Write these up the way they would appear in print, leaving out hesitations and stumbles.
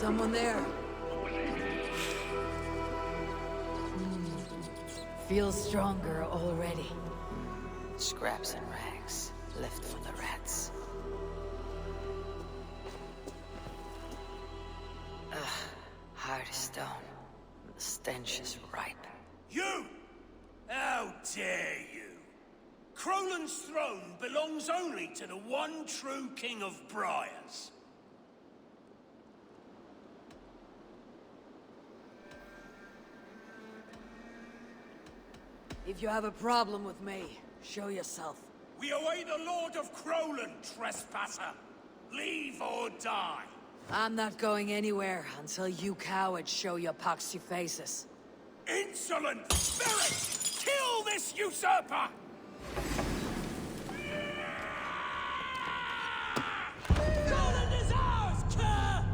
someone there? Feels stronger already. Scraps and rags, left for the rats. Ugh, hard as stone. The stench is ripe. You! How dare you! Krolan's throne belongs only to the one true King of Briars. If you have a problem with me, show yourself. We await the Lord of Krolan, trespasser. Leave or die. I'm not going anywhere until you cowards show your poxy faces. Insolent spirit! Kill this usurper! Krolan is ours, cur!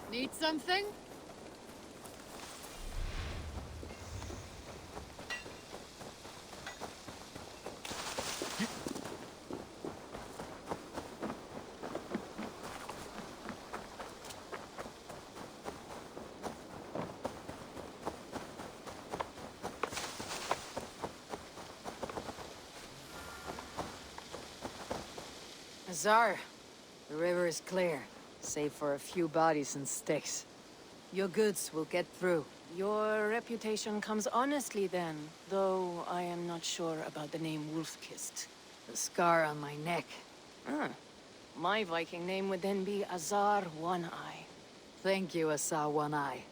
Need something? Azar, the river is clear, save for a few bodies and sticks. Your goods will get through. Your reputation comes honestly then, though I am not sure about the name Wolfkist. The scar on my neck. Ah, my Viking name would then be Azar One-Eye. Thank you, Azar One-Eye.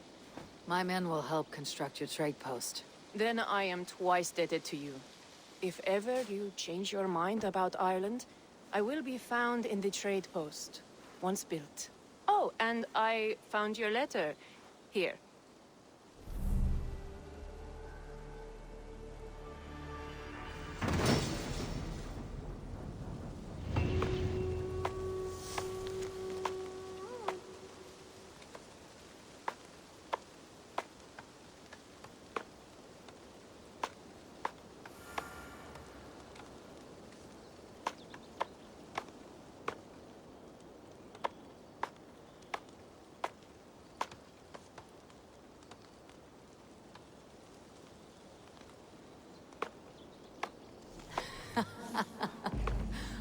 My men will help construct your trade post. Then I am twice indebted to you. If ever you change your mind about Ireland, I will be found in the trade post, once built. Oh, and I found your letter. Here.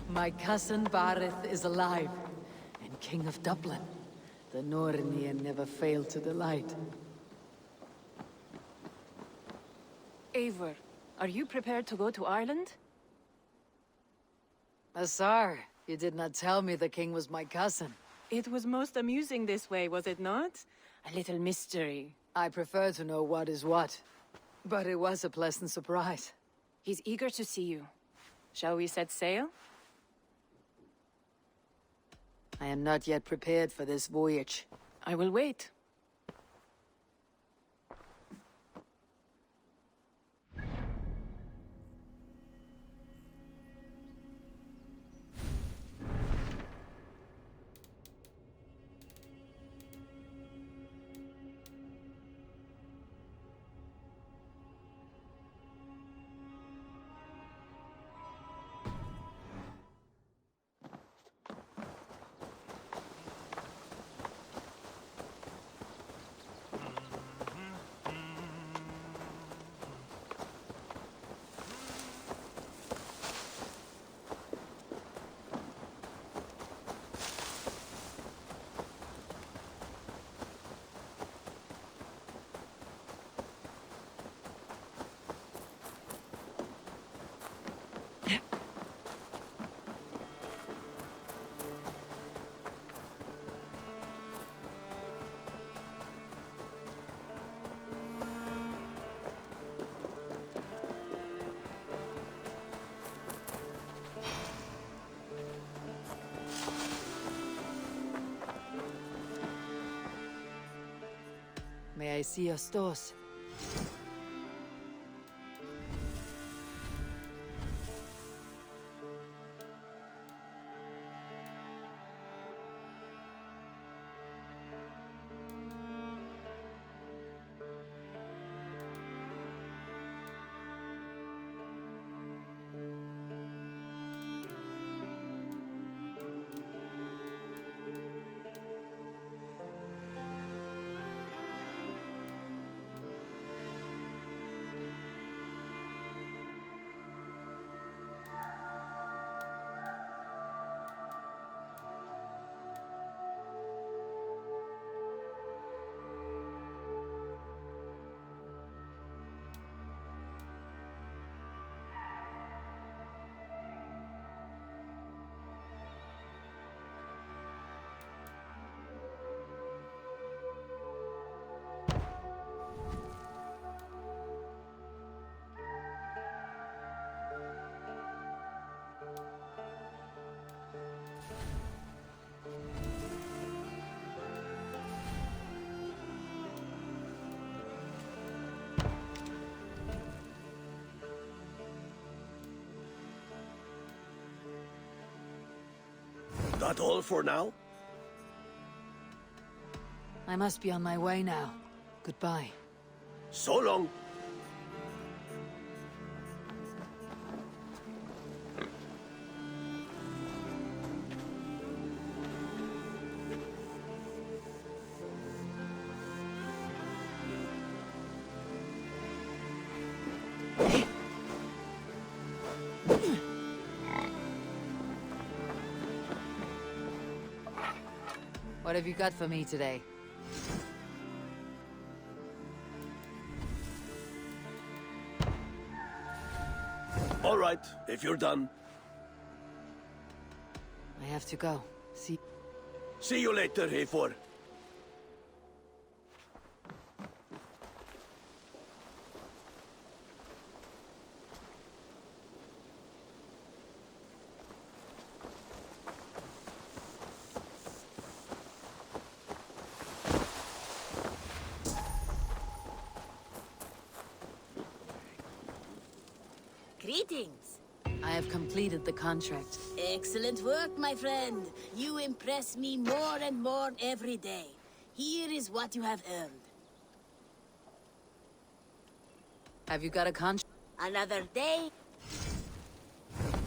My cousin Barith is alive, and King of Dublin. The Nornian never failed to delight. Eivor, are you prepared to go to Ireland? Azar, you did not tell me the king was my cousin. It was most amusing this way, was it not? A little mystery. I prefer to know what is what. But it was a pleasant surprise. He's eager to see you. Shall we set sail? I am not yet prepared for this voyage. I will wait. May I see your stores? That all for now? I must be on my way now. Goodbye. So long. What have you got for me today? All right, if you're done. I have to go. See... See you later, Hayfor. Greetings. I have completed the contract. Excellent work, my friend. You impress me more and more every day. Here is what you have earned. Have you got a contract? Another day.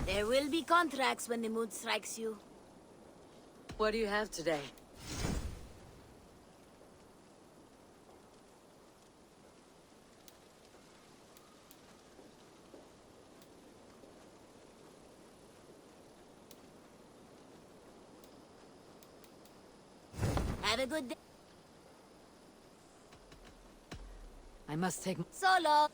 There will be contracts when the mood strikes you. What do you have today? Have a good day. I must take... Solo.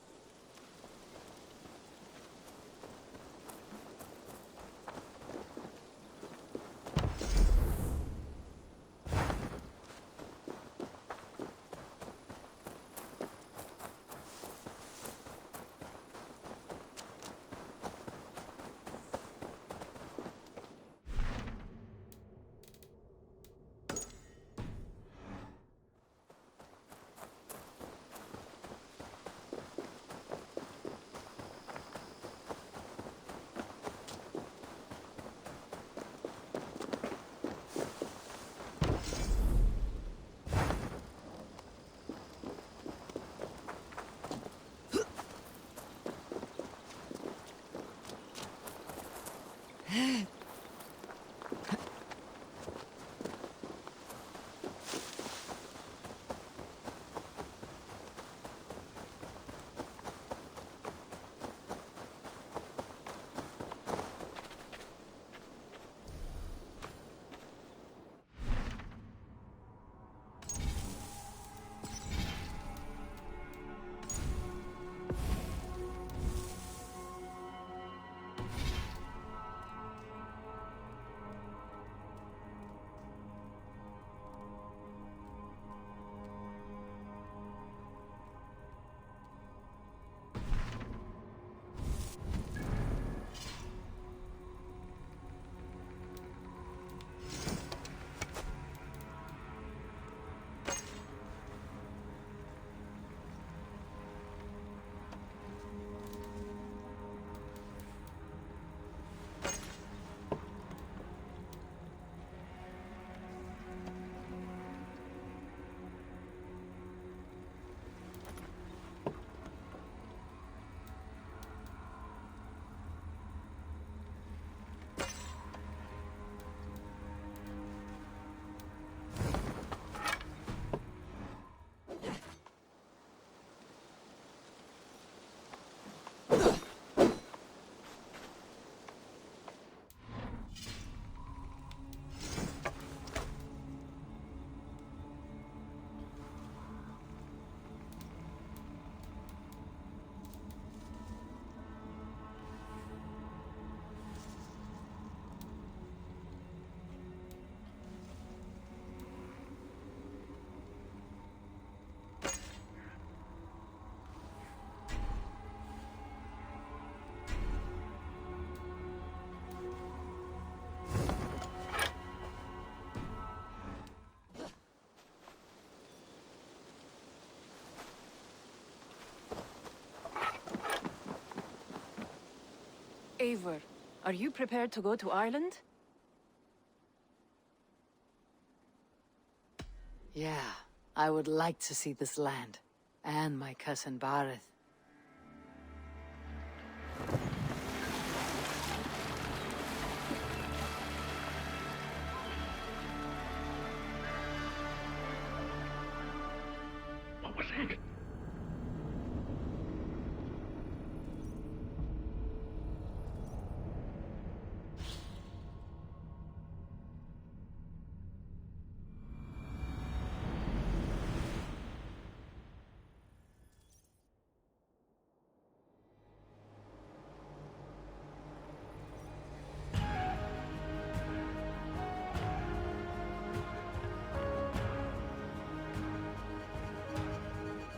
Eivor, are you prepared to go to Ireland? Yeah, I would like to see this land. And my cousin Bareth. What was it?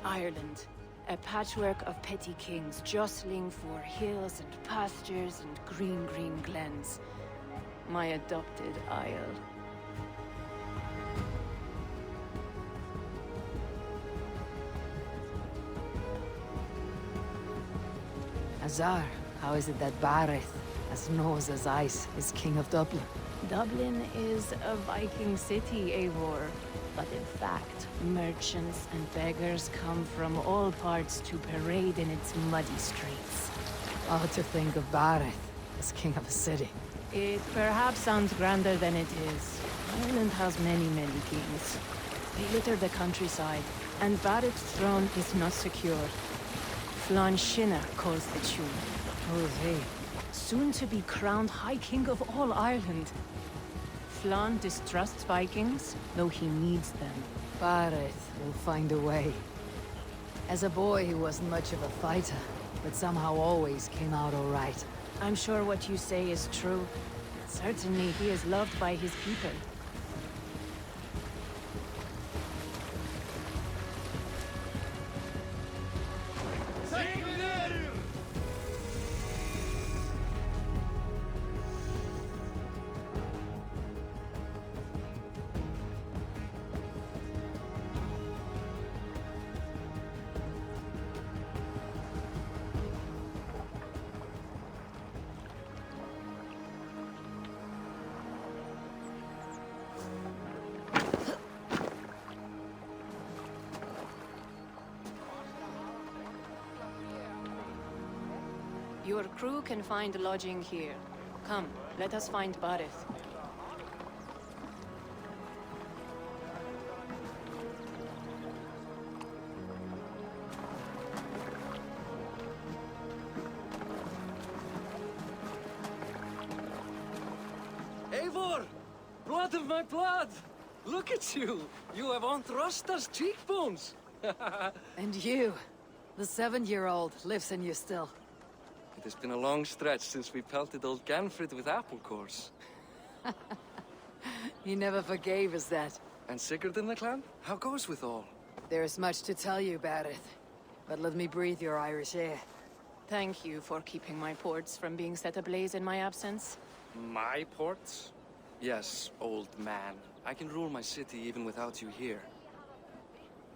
Ireland. A patchwork of petty kings jostling for hills and pastures and green glens. My adopted Isle. Azar, how is it that Bareth, as nose as ice, is king of Dublin? Dublin is a Viking city, Eivor. But in fact, merchants and beggars come from all parts to parade in its muddy streets. Oh, to think of Bareth as king of a city. It perhaps sounds grander than it is. Ireland has many kings. They litter the countryside, and Bareth's throne is not secure. Flann Sinna calls the tune. Who is he? Soon to be crowned High King of all Ireland. Flann distrusts Vikings, though he needs them. Bareth will find a way. As a boy, he wasn't much of a fighter, but somehow always came out all right. I'm sure what you say is true. Certainly, he is loved by his people. Your crew can find lodging here. Come, let us find Bareth. Eivor! Blood of my blood! Look at you! You have Aunt Rosta's cheekbones! And you, the 7-year-old, lives in you still. It has been a long stretch since we pelted old Ganfrid with apple cores. He never forgave us that. And Sigurd in the clan? How goes with all? There is much to tell you, Bareth. But let me breathe your Irish air. Thank you for keeping my ports from being set ablaze in my absence. My ports? Yes, old man. I can rule my city even without you here.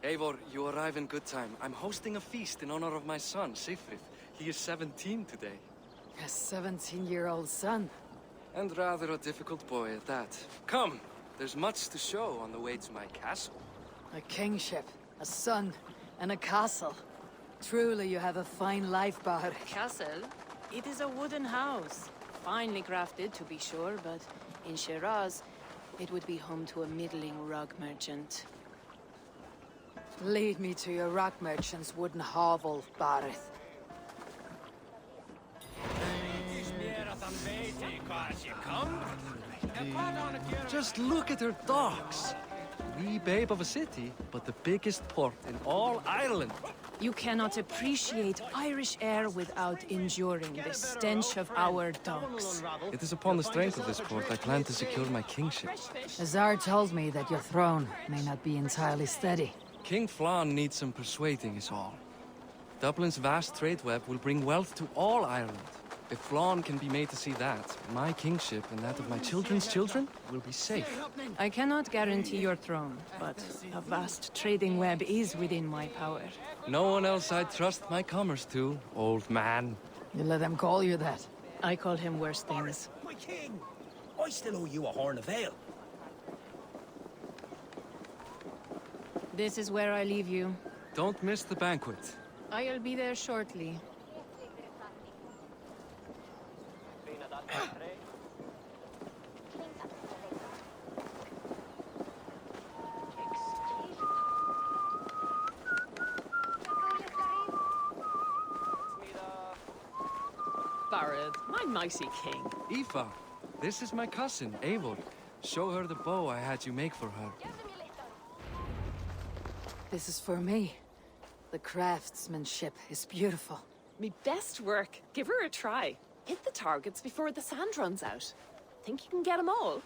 Eivor, you arrive in good time. I'm hosting a feast in honor of my son, Sigfrid. He is 17 today. A 17-year-old son. And rather a difficult boy at that. Come, there's much to show on the way to my castle. A kingship, a son, and a castle. Truly, you have a fine life, Bareth. Castle? It is a wooden house. Finely crafted, to be sure, but in Shiraz, it would be home to a middling rug merchant. Lead me to your rock merchant's wooden hovel, Bareth. Just look at her docks. Wee babe of a city, but the biggest port in all Ireland. You cannot appreciate Irish air without enduring the stench of our docks. It is upon the strength of this port I plan to secure my kingship. Azar told me that your throne may not be entirely steady. King Flann needs some persuading is all. Dublin's vast trade web will bring wealth to all Ireland. If Flann can be made to see that, my kingship and that of my children's children will be safe. I cannot guarantee your throne, but a vast trading web is within my power. No one else I'd trust my commerce to, old man. You let them call you that. I call him worse things. My king! I still owe you a horn of ale. This is where I leave you. Don't miss the banquet. I'll be there shortly. Barad, my mighty king. Aoife, this is my cousin, Eivor. Show her the bow I had you make for her. This is for me. The craftsmanship is beautiful. Me best work. Give her a try. Hit the targets before the sand runs out. Think you can get them all?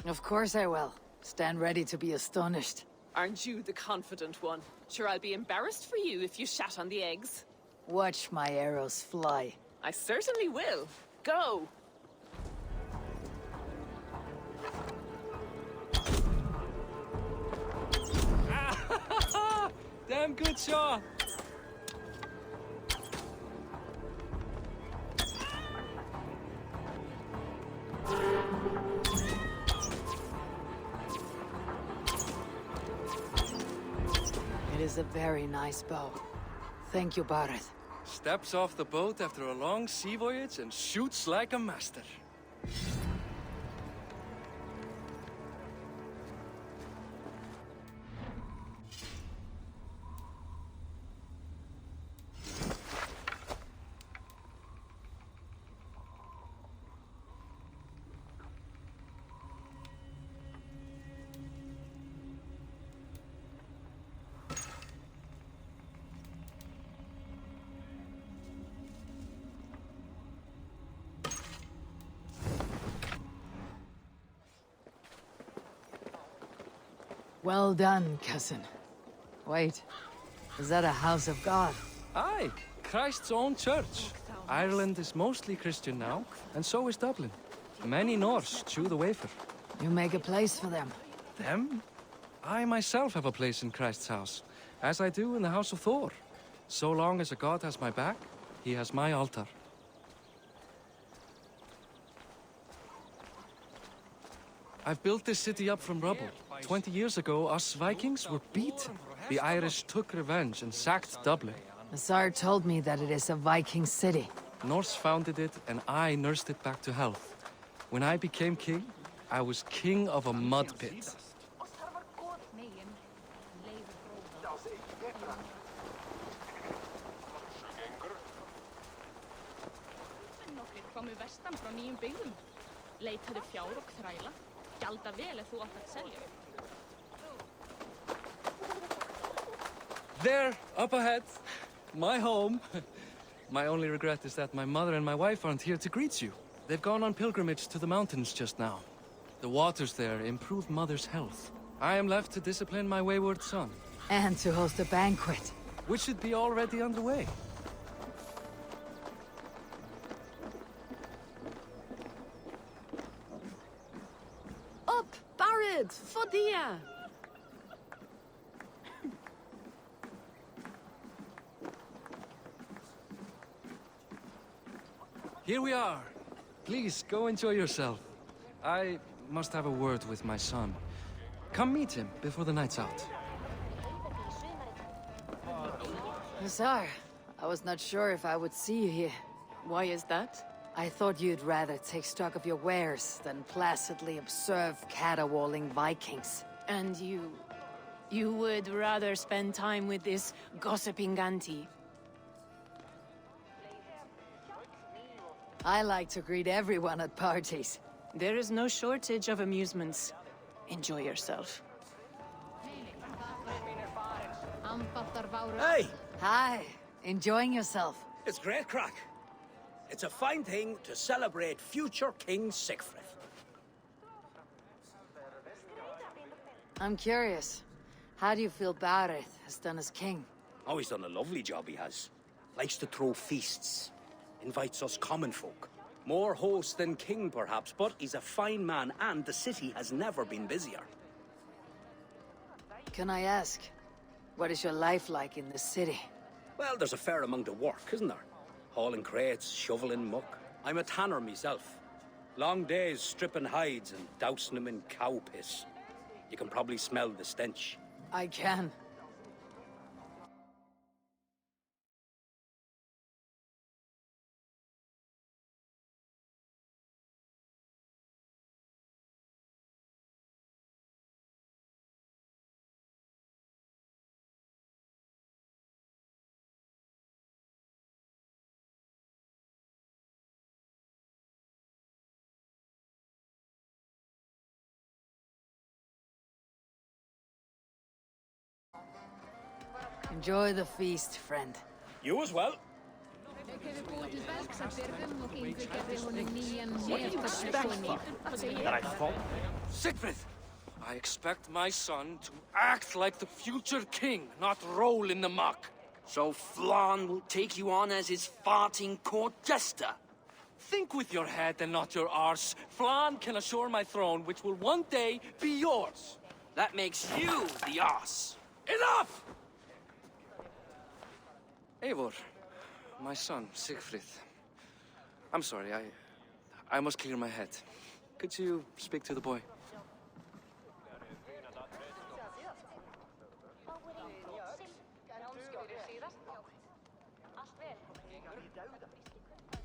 Of course I will. Stand ready to be astonished. Aren't you the confident one? Sure, I'll be embarrassed for you if you shat on the eggs. Watch my arrows fly. I certainly will. Go! Damn good shot! It is a very nice bow. Thank you, Bareth. Steps off the boat after a long sea voyage and shoots like a master. Well done, cousin. Wait, is that a house of God? Aye, Christ's own church. Ireland is mostly Christian now, and so is Dublin. Many Norse chew the wafer. You make a place for them. Them? I myself have a place in Christ's house, as I do in the House of Thor. So long as a god has my back, he has my altar. I've built this city up from rubble. 20 years ago, us Vikings were beaten. The Irish took revenge and sacked Dublin. The Tsar told me that it is a Viking city. Norse founded it, and I nursed it back to health. When I became king, I was king of a mud pit. Nokkrir komu vestan frá nýjum byggðum. Leitaðu fjár og þræla. Gjalda vel ef þú átt að selja. There, up ahead. My home. My only regret is that my mother and my wife aren't here to greet you. They've gone on pilgrimage to the mountains just now. The waters there improve mother's health. I am left to discipline my wayward son, And to host a banquet. which should be already underway. Up, Barad! Fodia! Here we are. Please, go enjoy yourself. I must have a word with my son. Come meet him before the night's out. Tsar, I was not sure if I would see you here. Why is that? I thought you'd rather take stock of your wares than placidly observe caterwauling Vikings. And you would rather spend time with this gossiping auntie? I like to greet everyone at parties. There is no shortage of amusements. Enjoy yourself. Hey! Hi, enjoying yourself? It's great crack. It's a fine thing to celebrate future King Sigfrid. I'm curious. How do you feel Bareth has done as king? Oh, he's done a lovely job, he has. Likes to throw feasts. Invites us common folk. More host than king, perhaps, but he's a fine man, and the city has never been busier. Can I ask, what is your life like in the city? Well, there's a fair amount of work, isn't there? Hauling crates, shoveling muck. I'm a tanner myself. Long days stripping hides and dousing them in cow piss. You can probably smell the stench. I can. Enjoy the feast, friend. You as well. Siegfried! I expect my son to act like the future king, not roll in the muck. So Flan will take you on as his farting court jester? Think with your head and not your arse. Flan can assure my throne, which will one day be yours. That makes you the ass. Enough! Eivor, my son, Siegfried. I'm sorry, I must clear my head. Could you speak to the boy?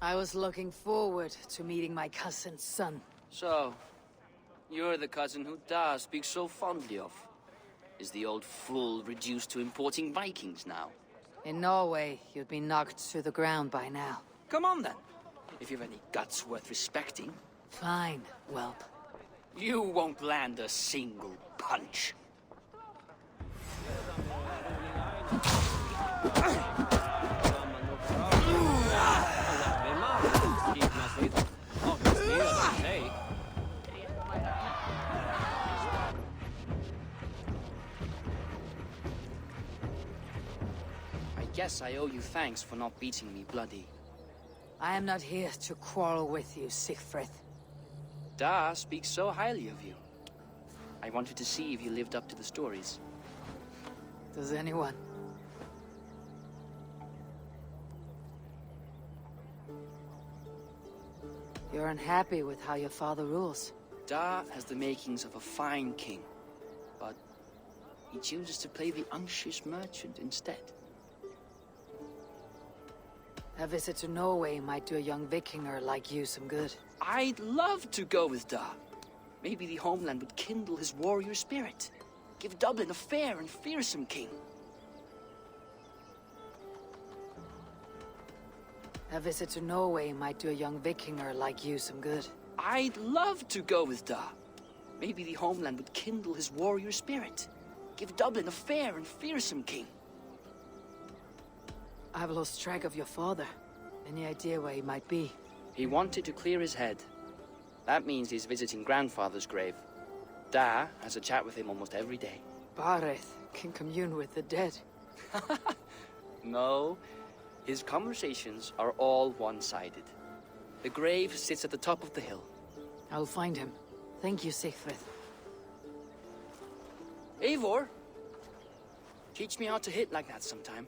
I was looking forward to meeting my cousin's son. So, you're the cousin who Da speaks so fondly of. Is the old fool reduced to importing Vikings now? In Norway, you'd be knocked to the ground by now. Come on then, if you've any guts worth respecting. Fine, whelp. You won't land a single punch. I guess I owe you thanks for not beating me bloody. I am not here to quarrel with you, Siegfried. Da speaks so highly of you. I wanted to see if you lived up to the stories. Does anyone? You're unhappy with how your father rules. Da has the makings of a fine king, but he chooses to play the unctuous merchant instead. A visit to Norway might do a young Vikinger like you some good. I'd love to go with Da. Maybe the homeland would kindle his warrior spirit. Give Dublin a fair and fearsome king. A visit to Norway might do a young Vikinger like you some good. I'd love to go with Da. Maybe the homeland would kindle his warrior spirit. Give Dublin a fair and fearsome king. I've lost track of your father. Any idea where he might be? He wanted to clear his head. That means he's visiting grandfather's grave. Da has a chat with him almost every day. Bareth can commune with the dead. No, his conversations are all one-sided. The grave sits at the top of the hill. I'll find him. Thank you, Siegfried. Eivor, teach me how to hit like that sometime.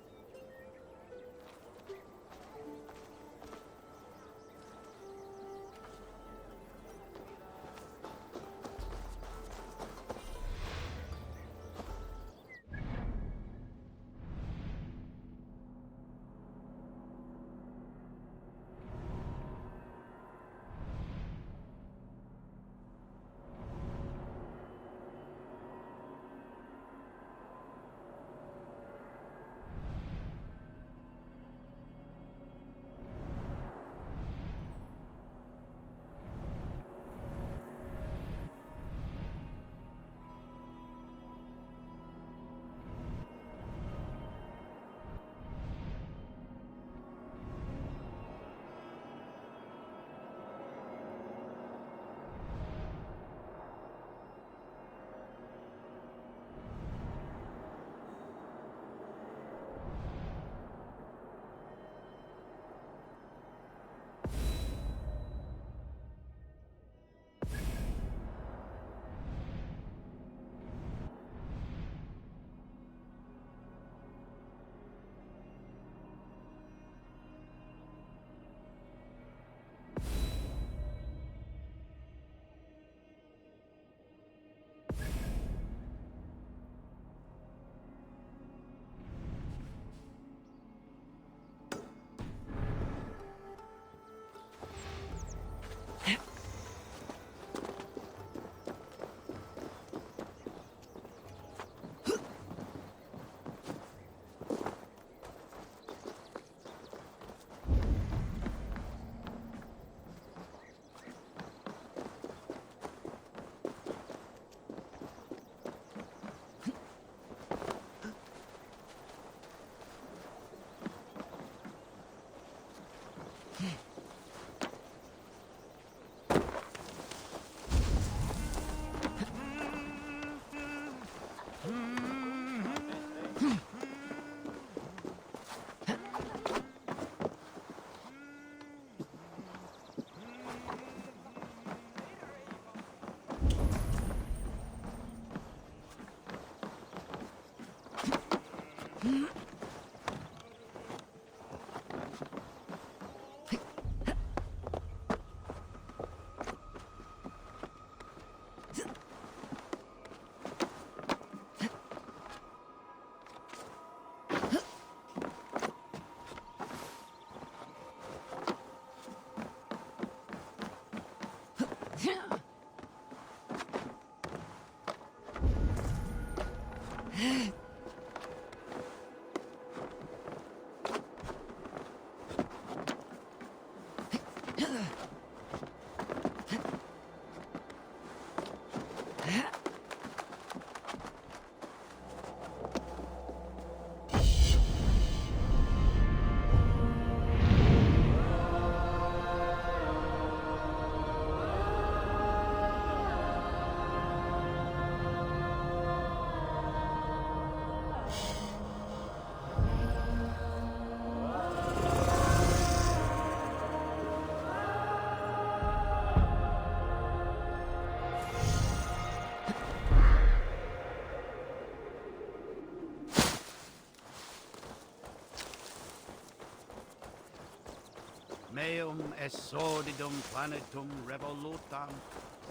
Meum est sordidum planetum revolutam,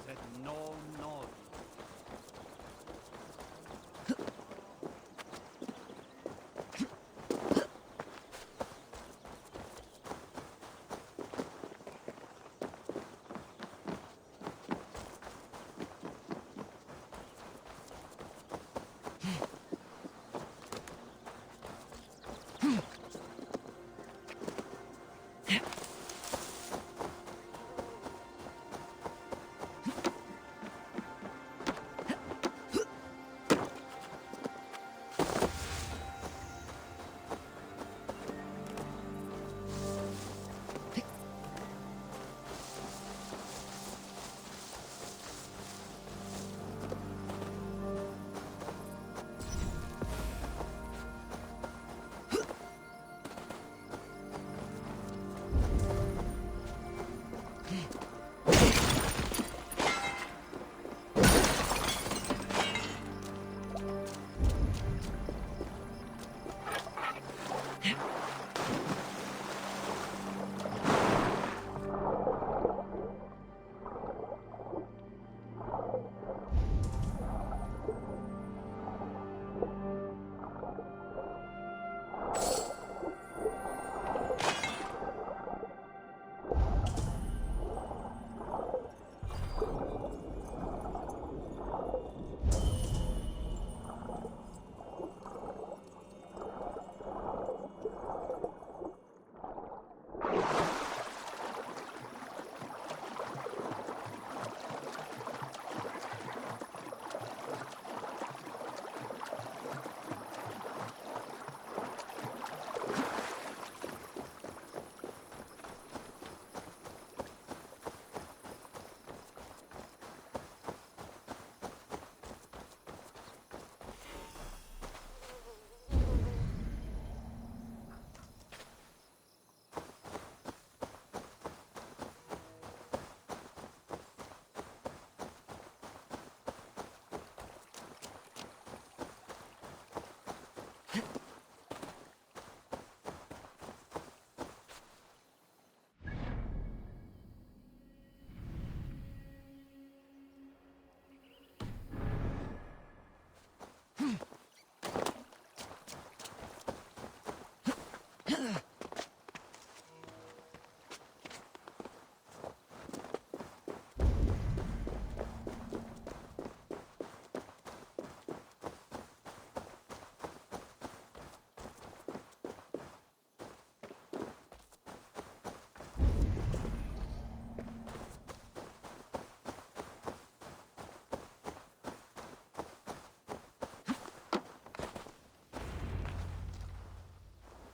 sed non nobis.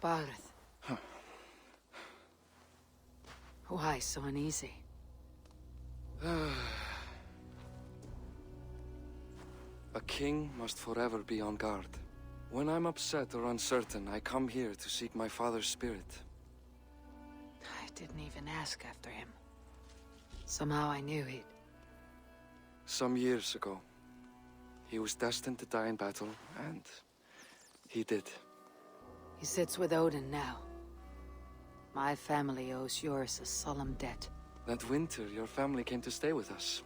Barth. Why so uneasy? A king must forever be on guard. When I'm upset or uncertain, I come here to seek my father's spirit. I didn't even ask after him. Somehow I knew he'd... Some years ago, he was destined to die in battle, and he did. He sits with Odin now. My family owes yours a solemn debt. That winter, your family came to stay with us.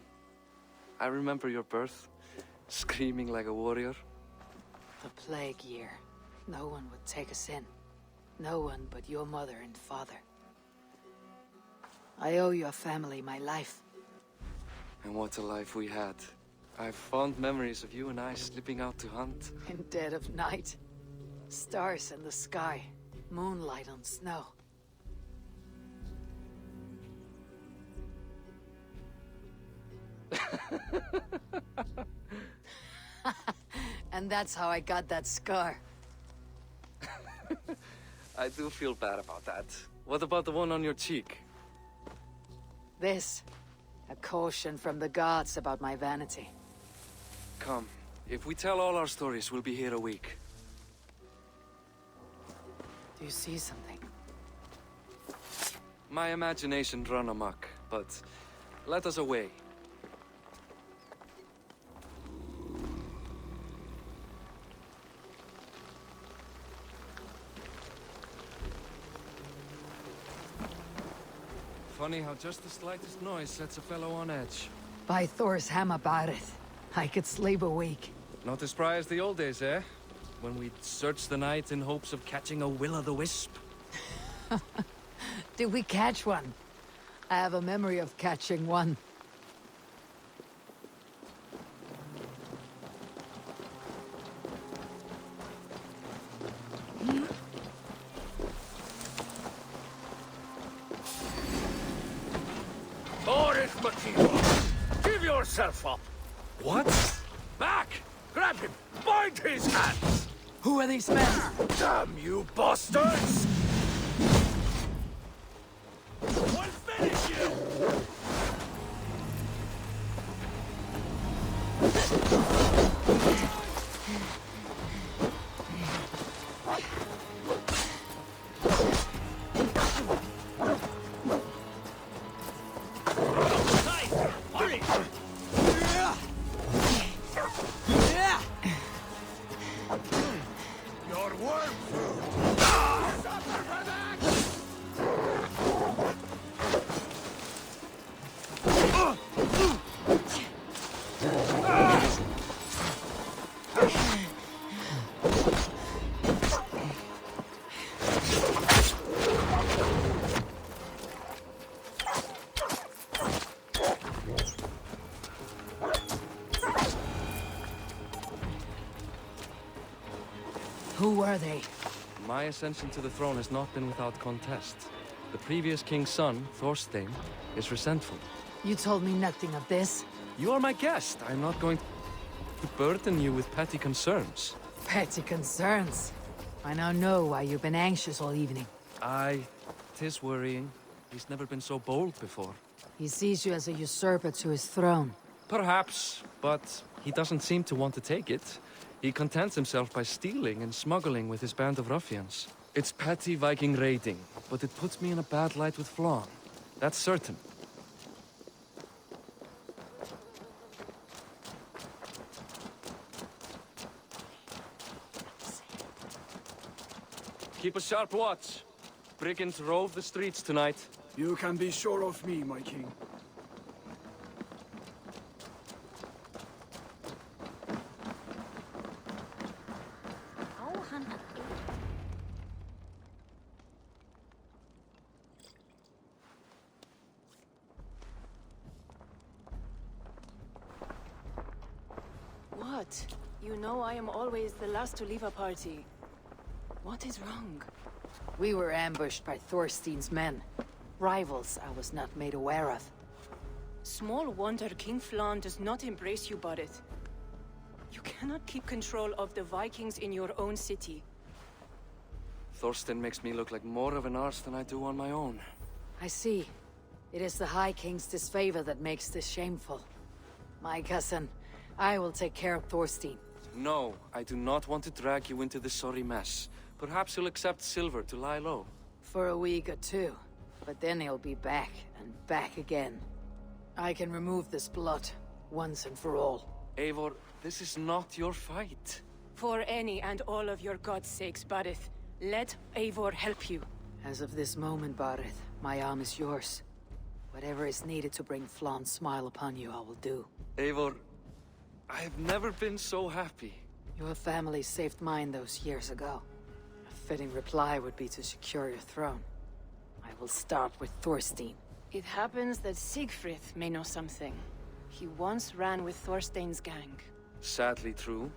I remember your birth, screaming like a warrior. The plague year. No one would take us in. No one but your mother and father. I owe your family my life. And what a life we had. I have fond memories of you and I slipping out to hunt. In dead of night. Stars in the sky. Moonlight on snow. And that's how I got that scar. I do feel bad about that. What about the one on your cheek? This. A caution from the gods about my vanity. Come, if we tell all our stories, we'll be here a week. Do you see something? My imagination run amok, but let us away. Funny how just the slightest noise sets a fellow on edge. By Thor's hammer about it. I could sleep a week. Not as spry as the old days, eh? When we'd search the night in hopes of catching a will-o'-the-wisp. Did we catch one? I have a memory of catching one. Boris Makiva, give yourself up. What? Back! Grab him! Bind his hands! Who are these men? Damn you bastards! We'll finish you! Your worm food! Who were they? My ascension to the throne has not been without contest. The previous king's son, Thorstein, is resentful. You told me nothing of this. You are my guest. I'm not going to burden you with petty concerns. Petty concerns. I now know why you've been anxious all evening. Aye, 'tis worrying. He's never been so bold before. He sees you as a usurper to his throne. Perhaps, but he doesn't seem to want to take it. He contents himself by stealing and smuggling with his band of ruffians. It's petty Viking raiding, but it puts me in a bad light with Flann. That's certain. Keep a sharp watch. Brigands rove the streets tonight. You can be sure of me, my king. What? You know I am always the last to leave a party. What is wrong? We were ambushed by Thorstein's men. Rivals I was not made aware of. Small wonder King Flann does not embrace you, Borrit. You cannot keep control of the Vikings in your own city. Thorstein makes me look like more of an arse than I do on my own. I see. It is the High King's disfavor that makes this shameful. My cousin, I will take care of Thorstein. No, I do not want to drag you into this sorry mess. Perhaps he'll accept silver to lie low. For a week or two. But then he'll be back, and back again. I can remove this blood, once and for all. Eivor, this is not your fight. For any and all of your god's sakes, Barith, let Eivor help you. As of this moment, Barith, my arm is yours. Whatever is needed to bring Flaan's smile upon you, I will do. Eivor, I have never been so happy. Your family saved mine those years ago. A fitting reply would be to secure your throne. I will start with Thorstein. It happens that Siegfried may know something. He once ran with Thorstein's gang. Sadly true.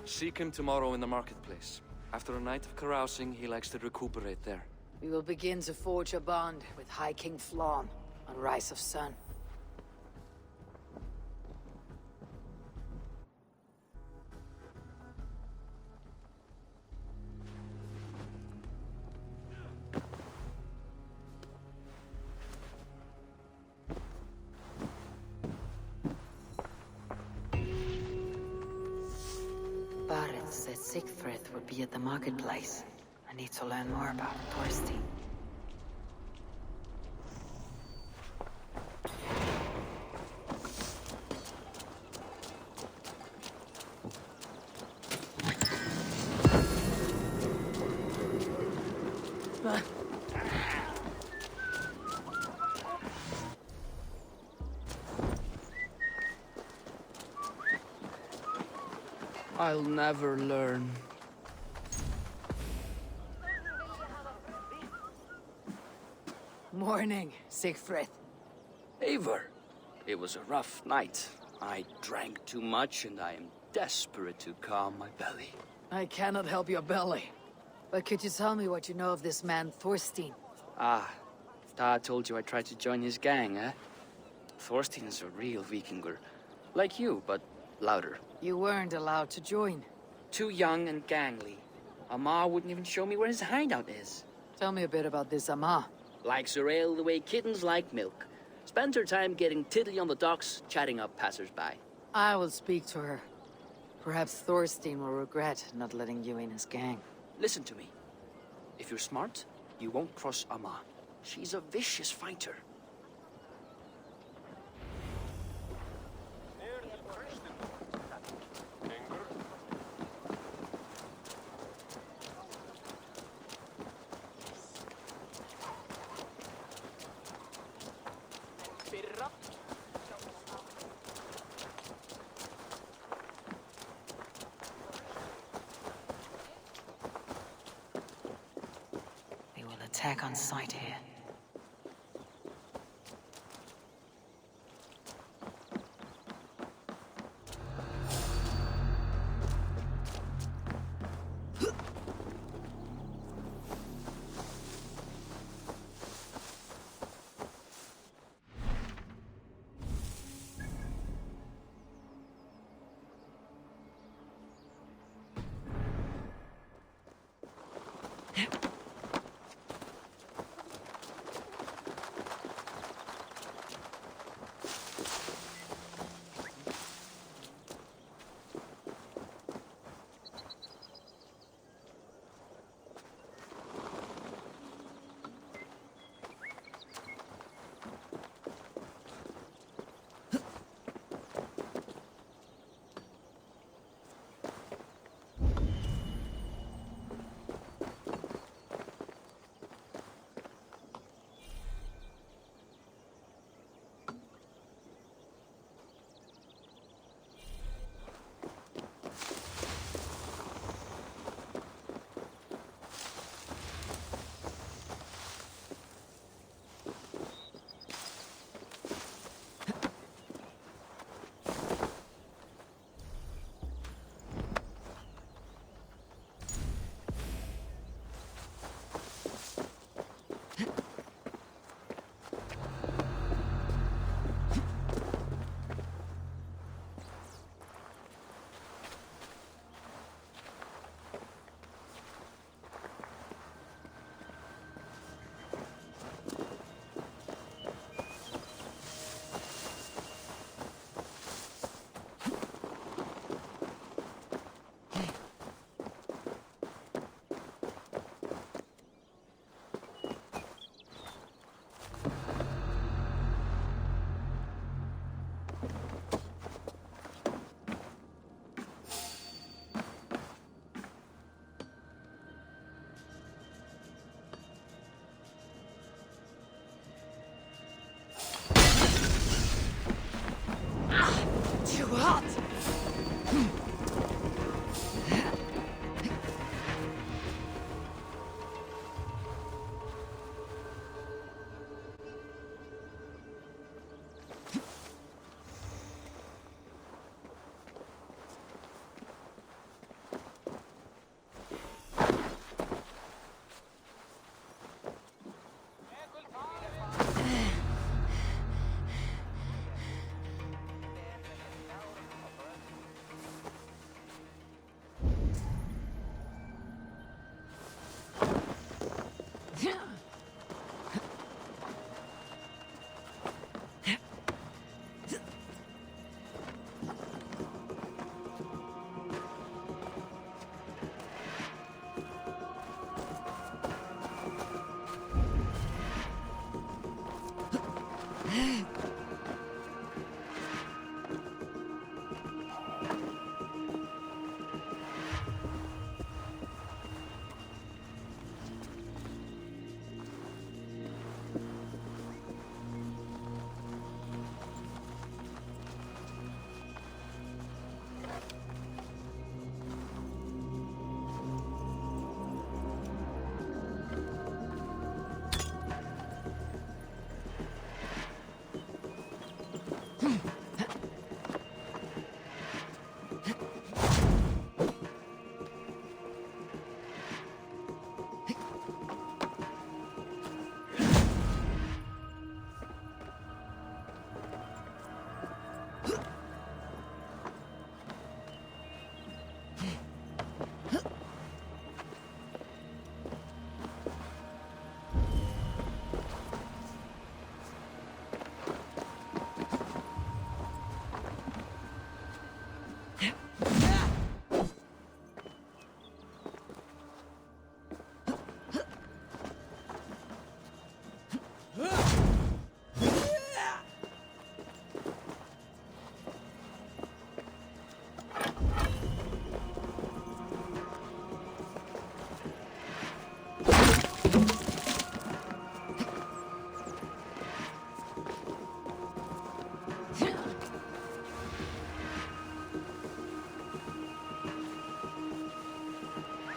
Seek him tomorrow in the marketplace. After a night of carousing, he likes to recuperate there. We will begin to forge a bond with High King Flaun on Rise of Sun. Barith said Siegfried would be at the marketplace. I need to learn more about Thorstein. I'll never learn. Morning, Siegfried. Eivor, it was a rough night. I drank too much and I am desperate to calm my belly. I cannot help your belly. But could you tell me what you know of this man, Thorstein? Ah, Dad told you I tried to join his gang, eh? Thorstein is a real Vikinger. Like you, but louder. You weren't allowed to join. Too young and gangly. Amar wouldn't even show me where his hideout is. Tell me a bit about this Amar. Likes her ale the way kittens like milk. Spends her time getting tiddly on the docks, chatting up passers-by. I will speak to her. Perhaps Thorstein will regret not letting you in his gang. Listen to me. If you're smart, you won't cross Amar. She's a vicious fighter. They will attack on sight here.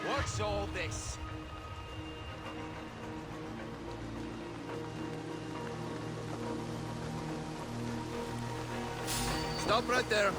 What's all this? Stop right there.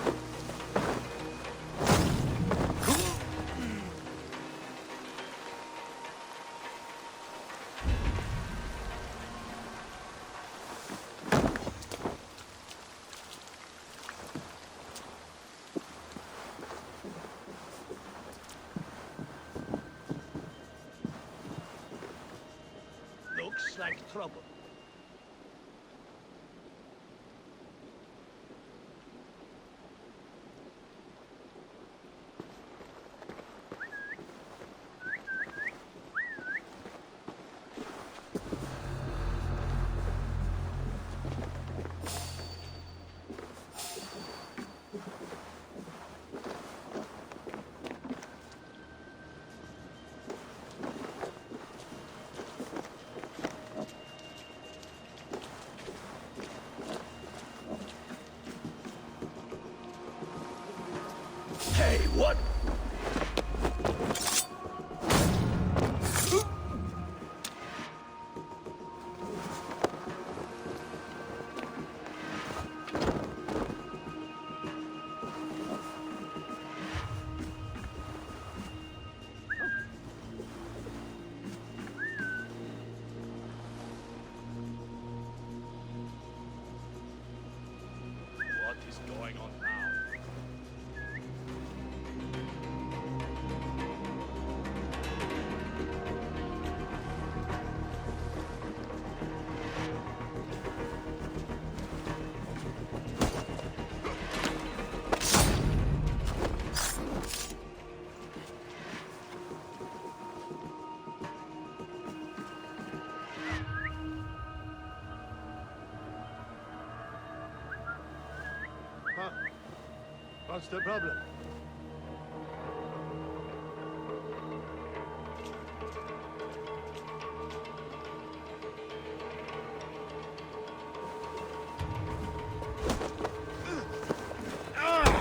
Looks like trouble. Hey, what? What is going on now? Huh? What's the problem? Ah!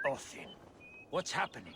Othin, what's happening?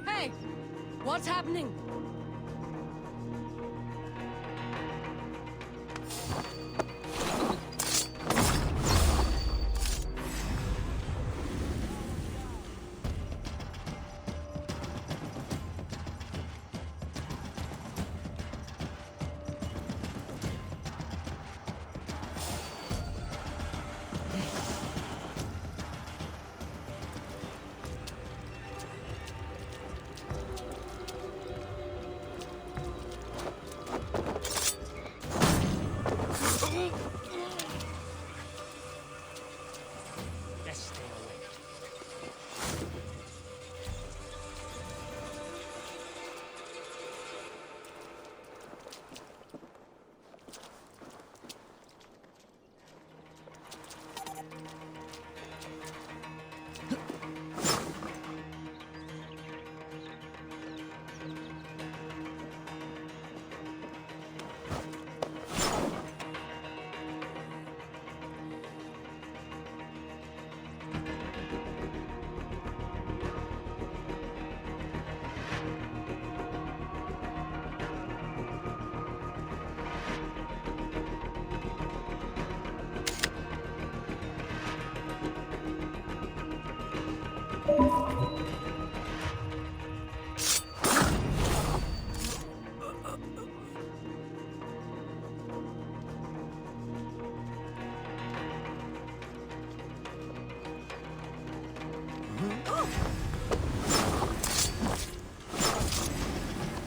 Hey! What's happening? Let's stay away.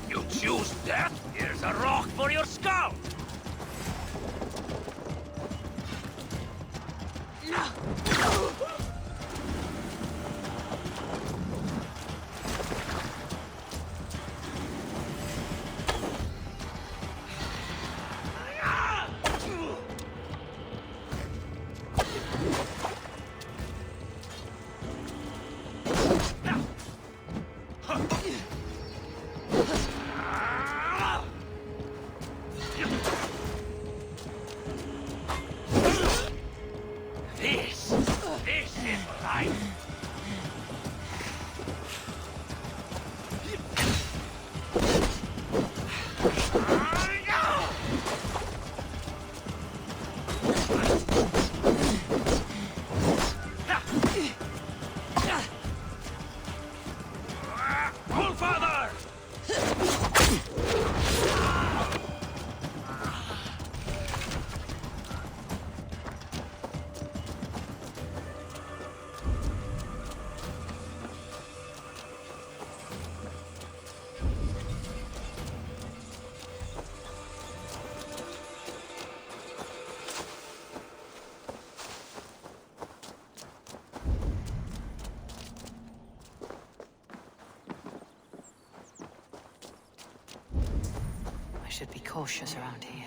You choose death? Here's a rock for your skull! This is life! Allfather! I should be cautious around here.